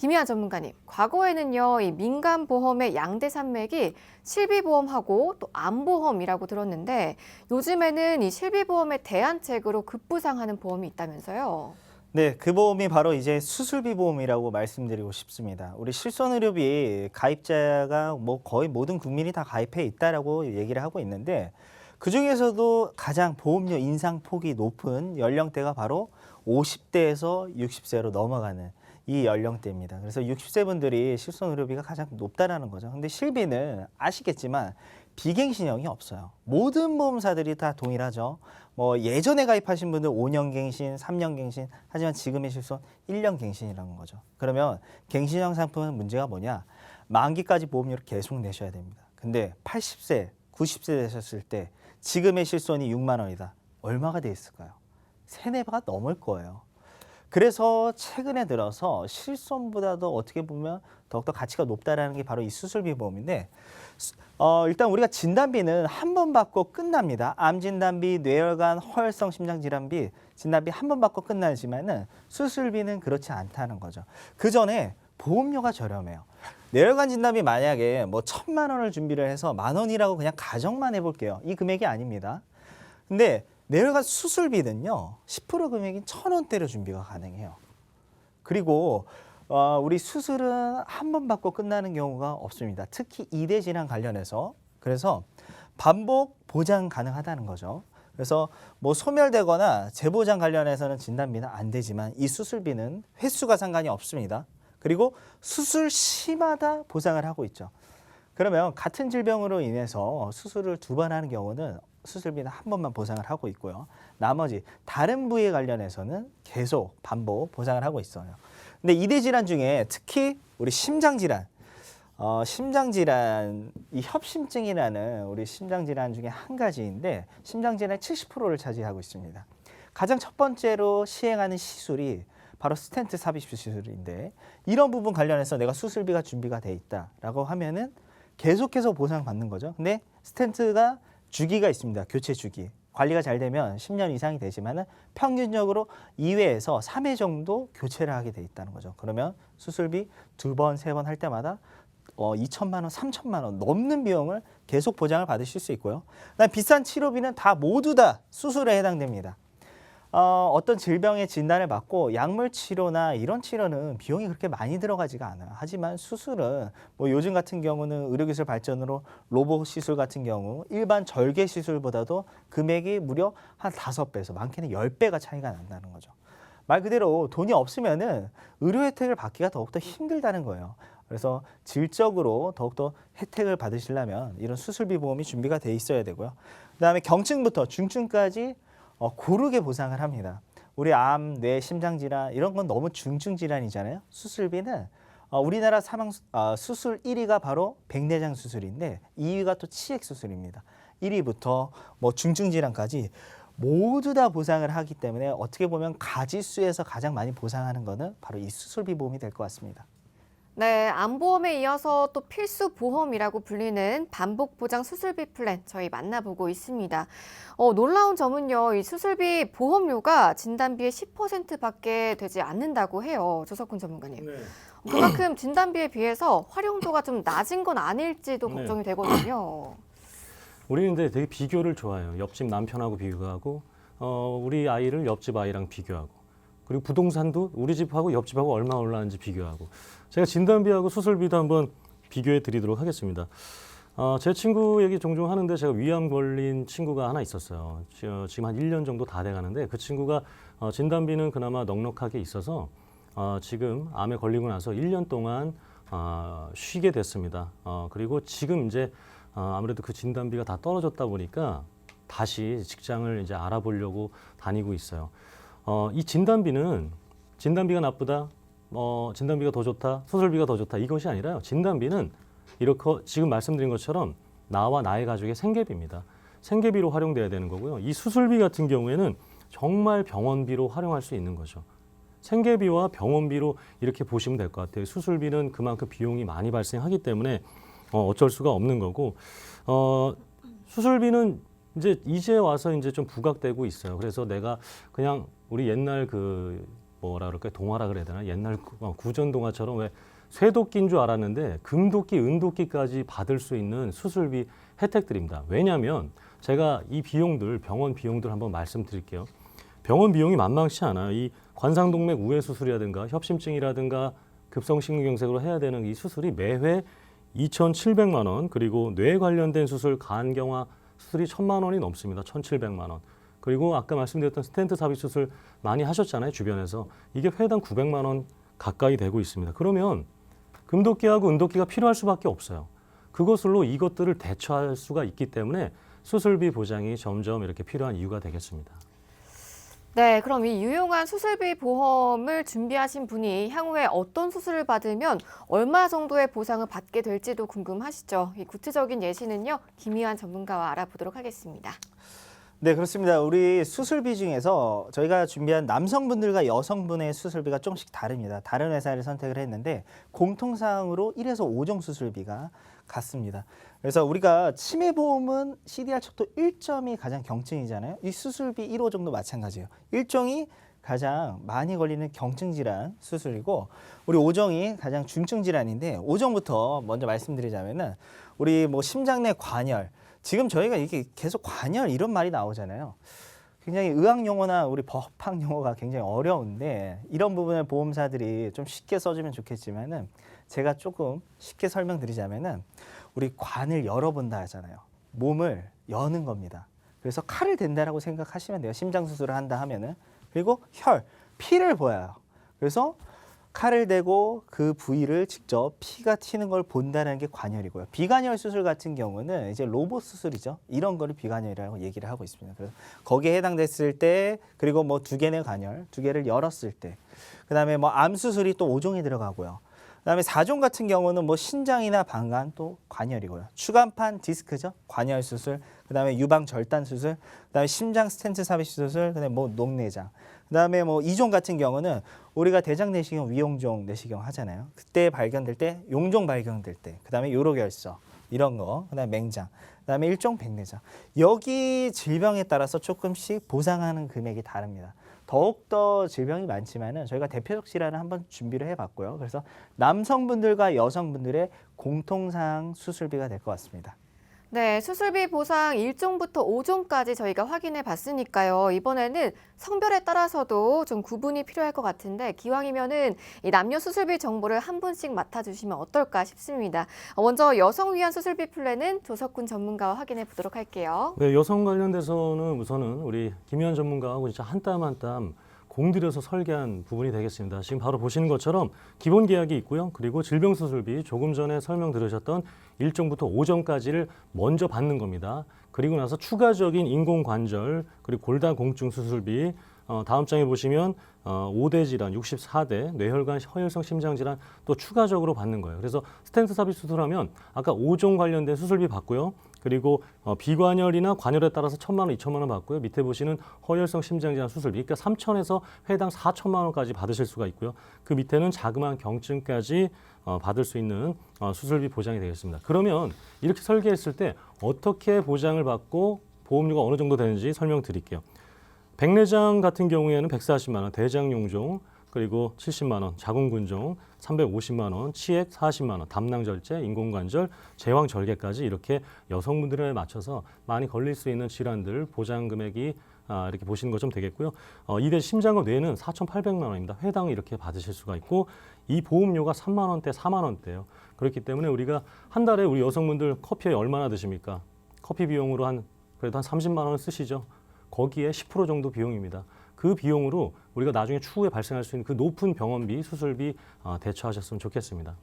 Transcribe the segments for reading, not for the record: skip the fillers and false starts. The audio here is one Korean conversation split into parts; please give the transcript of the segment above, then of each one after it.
김희아 전문가님, 과거에는요, 이 민간 보험의 양대 산맥이 실비보험하고 또 암보험이라고 들었는데 요즘에는 이 실비보험의 대안책으로 급부상하는 보험이 있다면서요? 네, 그 보험이 바로 이제 수술비 보험이라고 말씀드리고 싶습니다. 우리 실손의료비 가입자가 뭐 거의 모든 국민이 다 가입해 있다라고 얘기를 하고 있는데 그중에서도 가장 보험료 인상 폭이 높은 연령대가 바로 50대에서 60세로 넘어가는 이 연령대입니다. 그래서 60세 분들이 실손의료비가 가장 높다라는 거죠. 근데 실비는 아시겠지만 비갱신형이 없어요. 모든 보험사들이 다 동일하죠. 뭐 예전에 가입하신 분들 5년 갱신, 3년 갱신, 하지만 지금의 실손 1년 갱신이라는 거죠. 그러면 갱신형 상품은 문제가 뭐냐? 만기까지 보험료를 계속 내셔야 됩니다. 근데 80세, 90세 되셨을 때 지금의 실손이 6만 원이다. 얼마가 돼 있을까요? 세네 배가 넘을 거예요. 그래서 최근에 들어서 실손보다도 어떻게 보면 더욱더 가치가 높다라는 게 바로 이 수술비 보험인데 일단 우리가 진단비는 한 번 받고 끝납니다. 암 진단비, 뇌혈관, 허혈성 심장 질환비 진단비 한 번 받고 끝나지만은 수술비는 그렇지 않다는 거죠. 그 전에 보험료가 저렴해요. 뇌혈관 진단비 만약에 뭐 1,000만 원을 준비를 해서 10,000원이라고 그냥 가정만 해볼게요. 이 금액이 아닙니다. 근데 뇌혈관 수술비는요 10% 금액인 1,000원대로 준비가 가능해요. 그리고 우리 수술은 한 번 받고 끝나는 경우가 없습니다. 특히 이대 질환 관련해서. 그래서 반복 보장 가능하다는 거죠. 그래서 뭐 소멸되거나 재보장 관련해서는 진단비는 안 되지만 이 수술비는 횟수가 상관이 없습니다. 그리고 수술 시마다 보상을 하고 있죠. 그러면 같은 질병으로 인해서 수술을 2번 하는 경우는 수술비는 한 번만 보상을 하고 있고요. 나머지 다른 부위에 관련해서는 계속 반복 보상을 하고 있어요. 근데 이대 질환 중에 특히 우리 심장질환, 심장질환, 이 협심증이라는 우리 심장질환 중에 한 가지인데 심장질환의 70%를 차지하고 있습니다. 가장 첫 번째로 시행하는 시술이 바로 스텐트 삽입 시술인데 이런 부분 관련해서 내가 수술비가 준비가 돼 있다라고 하면은 계속해서 보상받는 거죠. 근데 스텐트가 주기가 있습니다. 교체 주기. 관리가 잘 되면 10년 이상이 되지만은 평균적으로 2회에서 3회 정도 교체를 하게 돼 있다는 거죠. 그러면 수술비 2번, 3번 할 때마다 2천만 원, 3천만 원 넘는 비용을 계속 보장을 받으실 수 있고요. 그다음 비싼 치료비는 다 모두 다 수술에 해당됩니다. 어떤 질병의 진단을 받고 약물 치료나 이런 치료는 비용이 그렇게 많이 들어가지가 않아요. 하지만 수술은 뭐 요즘 같은 경우는 의료기술 발전으로 로봇 시술 같은 경우 일반 절개 시술보다도 금액이 무려 한 5배에서 많게는 10배가 차이가 난다는 거죠. 말 그대로 돈이 없으면은 의료 혜택을 받기가 더욱더 힘들다는 거예요. 그래서 질적으로 더욱더 혜택을 받으시려면 이런 수술비 보험이 준비가 돼 있어야 되고요. 그다음에 경증부터 중증까지 고르게 보상을 합니다. 우리 암, 뇌, 심장질환 이런 건 너무 중증 질환이잖아요. 수술비는 우리나라 수술 1위가 바로 백내장 수술인데 2위가 또 치액 수술입니다. 1위부터 뭐 중증 질환까지 모두 다 보상을 하기 때문에 어떻게 보면 가지수에서 가장 많이 보상하는 거는 바로 이 수술비 보험이 될 것 같습니다. 네, 암보험에 이어서 또 필수 보험이라고 불리는 반복 보장 수술비 플랜 저희 만나보고 있습니다. 놀라운 점은요, 이 수술비 보험료가 진단비의 10%밖에 되지 않는다고 해요. 조석훈 전문가님. 네. 그만큼 진단비에 비해서 활용도가 좀 낮은 건 아닐지도 네. 걱정이 되거든요. 우리는 근데 되게 비교를 좋아해요. 옆집 남편하고 비교하고, 우리 아이를 옆집 아이랑 비교하고, 그리고 부동산도 우리 집하고 옆집하고 얼마 올랐는지 비교하고. 제가 진단비하고 수술비도 한번 비교해 드리도록 하겠습니다. 제 친구 얘기 종종 하는데 제가 위암 걸린 친구가 하나 있었어요. 지금 한 1년 정도 다 돼가는데 그 친구가 진단비는 그나마 넉넉하게 있어서 지금 암에 걸리고 나서 1년 동안 쉬게 됐습니다. 그리고 지금 이제 아무래도 그 진단비가 다 떨어졌다 보니까 다시 직장을 이제 알아보려고 다니고 있어요. 이 진단비가 나쁘다, 진단비가 더 좋다, 수술비가 더 좋다 이것이 아니라요. 진단비는 이렇게 지금 말씀드린 것처럼 나와 나의 가족의 생계비입니다. 생계비로 활용돼야 되는 거고요. 이 수술비 같은 경우에는 정말 병원비로 활용할 수 있는 거죠. 생계비와 병원비로 이렇게 보시면 될 것 같아요. 수술비는 그만큼 비용이 많이 발생하기 때문에 어쩔 수가 없는 거고, 수술비는 이제 와서 이제 좀 부각되고 있어요. 그래서 내가 그냥 우리 옛날 그 뭐라 그럴까요? 동화라 그래야 되나? 옛날 구전 동화처럼 왜 쇠도끼인 줄 알았는데 금도끼, 은도끼까지 받을 수 있는 수술비 혜택들입니다. 왜냐하면 제가 이 비용들, 병원 비용들 한번 말씀드릴게요. 병원 비용이 만만치 않아요. 이 관상동맥 우회 수술이라든가 협심증이라든가 급성심근경색으로 해야 되는 이 수술이 매회 2,700만 원, 그리고 뇌 관련된 수술, 간경화 수술이 1,000만 원이 넘습니다. 1,700만 원. 그리고 아까 말씀드렸던 스텐트 삽입 수술 많이 하셨잖아요, 주변에서. 이게 회당 900만 원 가까이 되고 있습니다. 그러면 금도끼하고 은도끼가 필요할 수밖에 없어요. 그것으로 이것들을 대처할 수가 있기 때문에 수술비 보장이 점점 이렇게 필요한 이유가 되겠습니다. 네, 그럼 이 유용한 수술비 보험을 준비하신 분이 향후에 어떤 수술을 받으면 얼마 정도의 보상을 받게 될지도 궁금하시죠? 이 구체적인 예시는요, 김희환 전문가와 알아보도록 하겠습니다. 네, 그렇습니다. 우리 수술비 중에서 저희가 준비한 남성분들과 여성분의 수술비가 조금씩 다릅니다. 다른 회사를 선택을 했는데 공통사항으로 1에서 5종 수술비가 같습니다. 그래서 우리가 치매보험은 CDR 척도 1점이 가장 경증이잖아요. 이 수술비 1호 정도 마찬가지예요. 1종이 가장 많이 걸리는 경증 질환 수술이고 우리 5종이 가장 중증 질환인데 5종부터 먼저 말씀드리자면은 우리 뭐 심장 내 관열, 지금 저희가 이게 계속 관열 이런 말이 나오잖아요. 굉장히 의학 용어나 우리 법학 용어가 굉장히 어려운데 이런 부분을 보험사들이 좀 쉽게 써주면 좋겠지만은 제가 조금 쉽게 설명드리자면은 우리 관을 열어본다 하잖아요. 몸을 여는 겁니다. 그래서 칼을 댄다라고 생각하시면 돼요. 심장 수술을 한다 하면은. 그리고 피를 보여요. 그래서 칼을 대고 그 부위를 직접 피가 튀는 걸 본다는 게 관열이고요. 비관열 수술 같은 경우는 이제 로봇 수술이죠. 이런 거를 비관열이라고 얘기를 하고 있습니다. 그래서 거기에 해당됐을 때, 그리고 뭐 2개의 관열, 2개를 열었을 때, 그다음에 뭐 암 수술이 또 5종이 들어가고요. 그다음에 4종 같은 경우는 뭐 신장이나 방광 또 관열이고요. 추간판 디스크죠. 관열 수술. 그다음에 유방 절단 수술. 그다음에 심장 스텐트 삽입 수술. 그다음에 뭐 녹내장. 그다음에 뭐 2종 같은 경우는 우리가 대장 내시경, 위용종 내시경 하잖아요. 그때 발견될 때, 용종 발견될 때. 그다음에 요로결석 이런 거. 그다음에 맹장. 그다음에 1종 백내장. 여기 질병에 따라서 조금씩 보상하는 금액이 다릅니다. 더욱더 질병이 많지만은 저희가 대표적 질환을 한번 준비를 해봤고요. 그래서 남성분들과 여성분들의 공통사항 수술비가 될 것 같습니다. 네, 수술비 보상 1종부터 5종까지 저희가 확인해 봤으니까요. 이번에는 성별에 따라서도 좀 구분이 필요할 것 같은데 기왕이면은 이 남녀 수술비 정보를 한 분씩 맡아주시면 어떨까 싶습니다. 먼저 여성 위한 수술비 플랜은 조석군 전문가와 확인해 보도록 할게요. 네, 여성 관련돼서는 우선은 우리 김희환 전문가하고 진짜 한 땀 한 땀 공들여서 설계한 부분이 되겠습니다. 지금 바로 보시는 것처럼 기본 계약이 있고요. 그리고 질병 수술비 조금 전에 설명 들으셨던 1종부터 5종까지를 먼저 받는 겁니다. 그리고 나서 추가적인 인공관절 그리고 골다공증 수술비 다음 장에 보시면 5대 질환, 64대 뇌혈관, 허혈성 심장질환 또 추가적으로 받는 거예요. 그래서 스텐트 삽입 수술하면 아까 5종 관련된 수술비 받고요. 그리고 비관열이나 관열에 따라서 1,000만 원, 2,000만 원 받고요. 밑에 보시는 허혈성 심장질환 수술비, 그러니까 3,000에서 회당 4,000만 원까지 받으실 수가 있고요. 그 밑에는 자그마한 경증까지 받을 수 있는 수술비 보장이 되겠습니다. 그러면 이렇게 설계했을 때 어떻게 보장을 받고 보험료가 어느 정도 되는지 설명드릴게요. 백내장 같은 경우에는 140만 원, 대장용종, 그리고 70만 원, 자궁근종 350만 원, 치액 40만 원, 담낭절제, 인공관절, 제왕절개까지 이렇게 여성분들에 맞춰서 많이 걸릴 수 있는 질환들 보장 금액이 이렇게 보시는 것좀 되겠고요. 이대 심장과 뇌는 4,800만 원입니다. 회당 이렇게 받으실 수가 있고 이 보험료가 3만 원대, 4만 원대예요. 그렇기 때문에 우리가 한 달에 우리 여성분들 커피에 얼마나 드십니까? 커피 비용으로 그래도 한 30만 원 쓰시죠. 거기에 10% 정도 비용입니다. 그 비용으로 우리가 나중에 추후에 발생할 수 있는 그 높은 병원비, 수술비 대처하셨으면 좋겠습니다.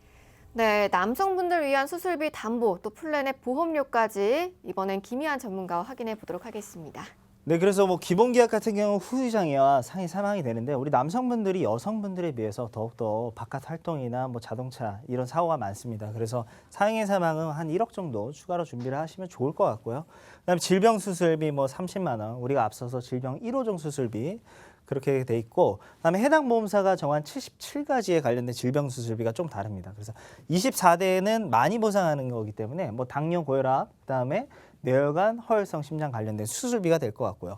네, 남성분들 위한 수술비 담보 또 플랜의 보험료까지 이번엔 김희환 전문가와 확인해 보도록 하겠습니다. 네, 그래서 뭐 기본 계약 같은 경우 후유장애와 상해 사망이 되는데 우리 남성분들이 여성분들에 비해서 더욱더 바깥 활동이나 뭐 자동차 이런 사고가 많습니다. 그래서 상해 사망은 한 1억 정도 추가로 준비를 하시면 좋을 것 같고요. 그다음에 질병 수술비 뭐 30만 원, 우리가 앞서서 질병 1호종 수술비 그렇게 돼 있고, 그다음에 해당 보험사가 정한 77가지에 관련된 질병 수술비가 좀 다릅니다. 그래서 24대는 많이 보상하는 거기 때문에 뭐 당뇨, 고혈압, 그다음에 뇌혈관, 허혈성 심장 관련된 수술비가 될 것 같고요.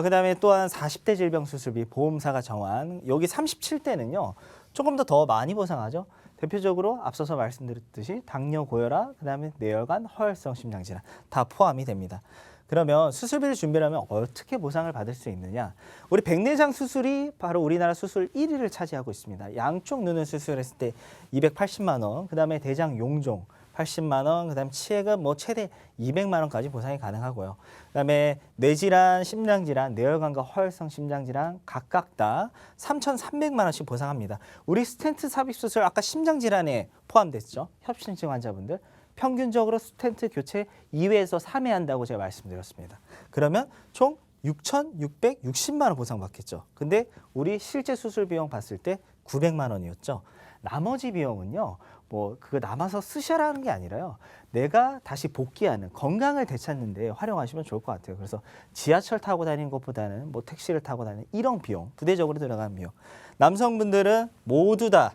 그다음에 또한 40대 질병 수술비 보험사가 정한 여기 37대는요. 조금 더 많이 보상하죠. 대표적으로 앞서서 말씀드렸듯이 당뇨, 고혈압, 그다음에 뇌혈관, 허혈성 심장질환 다 포함이 됩니다. 그러면 수술비를 준비하면 어떻게 보상을 받을 수 있느냐? 우리 백내장 수술이 바로 우리나라 수술 1위를 차지하고 있습니다. 양쪽 눈을 수술했을 때 280만 원, 그다음에 대장 용종 80만 원, 그다음에 치액은 뭐 최대 200만 원까지 보상이 가능하고요. 그다음에 뇌질환, 심장질환, 뇌혈관과 허혈성 심장질환 각각 다 3,300만 원씩 보상합니다. 우리 스텐트 삽입 수술 아까 심장질환에 포함됐죠. 협심증 환자분들. 평균적으로 스텐트 교체 2회에서 3회 한다고 제가 말씀드렸습니다. 그러면 총 6,660만 원 보상받겠죠. 근데 우리 실제 수술 비용 봤을 때 900만 원이었죠. 나머지 비용은요. 뭐 그거 남아서 쓰셔라는 게 아니라요. 내가 다시 복귀하는 건강을 되찾는 데 활용하시면 좋을 것 같아요. 그래서 지하철 타고 다니는 것보다는 뭐 택시를 타고 다니는 이런 비용, 부대적으로 들어가는 비용. 남성분들은 모두 다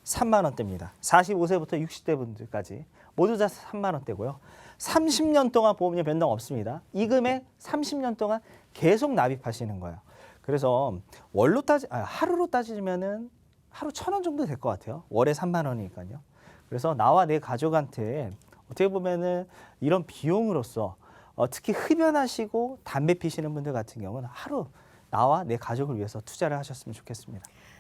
3만 원대입니다. 45세부터 60대 분들까지 모두 다 3만 원대고요. 30년 동안 보험료 변동 없습니다. 이 금액 30년 동안 계속 납입하시는 거예요. 그래서 하루로 따지면은 하루 1,000원 정도 될 것 같아요. 월에 3만 원이니까요. 그래서 나와 내 가족한테 어떻게 보면은 이런 비용으로서 특히 흡연하시고 담배 피시는 분들 같은 경우는 하루 나와 내 가족을 위해서 투자를 하셨으면 좋겠습니다.